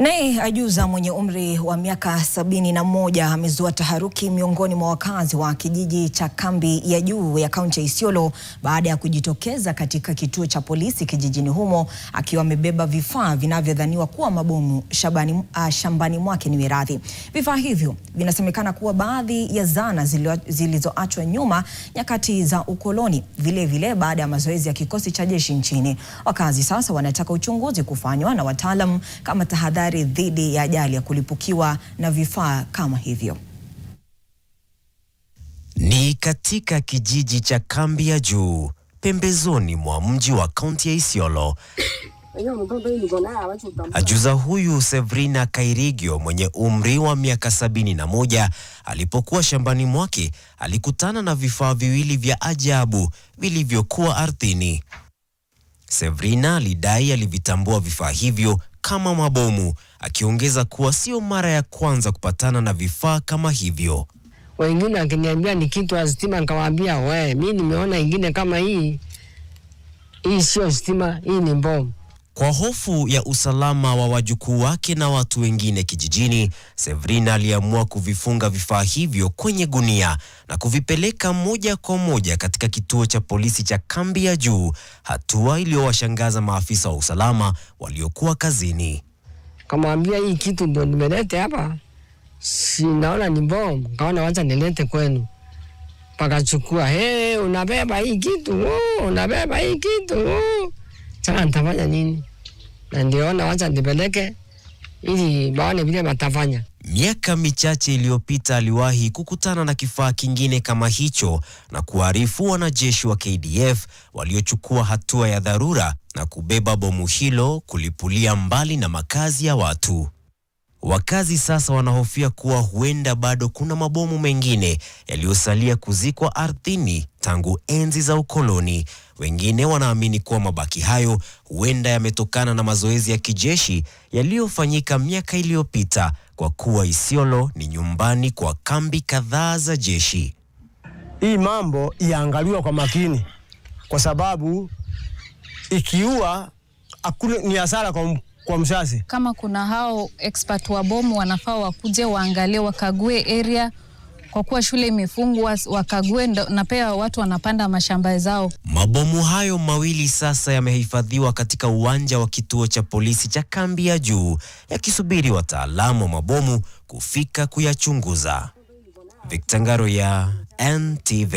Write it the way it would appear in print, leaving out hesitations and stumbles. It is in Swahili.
Naye ajuza mwenye umri wa miaka 71 amezua taharuki miongoni mwa wakazi wa kijiji cha Kambi ya Juu ya kaunti ya Isiolo baada ya kujitokeza katika kituo cha polisi kijijini humo akiwa amebeba vifaa vinavyodhaniwa kuwa mabomu shambani mwake ni Mirathi. Vifaa hivyo vinasemekana kuwa baadhi ya zana zilizoachwa nyuma nyakati za ukoloni, vile baada ya mazoezi ya kikosi cha jeshi nchini. Wakazi sasa wanataka uchunguzi kufanywa na wataalamu kama tahadhari dhidi ya ajali ya kulipukiwa na vifaa kama hivyo. Ni katika kijiji cha Kambi ya Juu, pembezoni mwa mji wa kaunti ya Isiolo. Ajuza huyu Severina Kairigio mwenye umri wa miaka 71 alipokuwa shambani mwake alikutana na vifaa viwili vya ajabu vilivyokuwa ardhini. Severina alidai alivitambua vifaa hivyo kama mabomu, akiongeza kuwa sio mara ya kwanza kupatana na vifaa kama hivyo. Wengine akiniambia ni kitu ya stima, nikawaambia mimi nimeona ingine kama hii sio stima, hii ni bomu. Kwa hofu ya usalama wa wajukuu wake na watu wengine kijijini, Severina aliamua kuvifunga vifaa hivyo kwenye gunia na kuvipeleka moja kwa moja katika kituo cha polisi cha Kambi ya Juu, hatua iliyowashangaza maafisa wa usalama waliokuwa kazini. Kamwambia hii kitu ndio nimelete hapa, si naona ni bomu, kaona wacha nilete kwenu. Pakachukua, unabeba hii kitu, unabeba hii kitu. Sasa nitafanya nini? Na ndiona wacha nipeleke ili baone vile watafanya. Miaka michache iliyopita aliwahi kukutana na kifaa kingine kama hicho na kuarifu wanajeshi wa KDF waliochukua hatua ya dharura na kubeba bomu hilo kulipulia mbali na makazi ya watu. Wakazi sasa wanahofia kuwa huenda bado kuna mabomu mengine yaliyosalia kuzikwa ardhini tangu enzi za ukoloni. Wengine wanaamini kuwa mabaki hayo huenda yametokana na mazoezi ya kijeshi yaliyofanyika miaka iliyopita, kwa kuwa Isiolo ni nyumbani kwa kambi kadhaa za jeshi. Hii mambo iangaliwa kwa makini, kwa sababu ikiua ni hasara kwa msasi. Kama kuna hao expert wa bomu wanafaa wakuje waangalie, wakague area, kwa kuwa shule imefungwa, wakague na pia watu wanapanda mashamba zao. Mabomu hayo mawili sasa yamehifadhiwa katika uwanja wa kituo cha polisi cha Kambi ya Juu, yakisubiri wataalamu wa mabomu kufika kuyachunguza. Victor Ngaro ya NTV.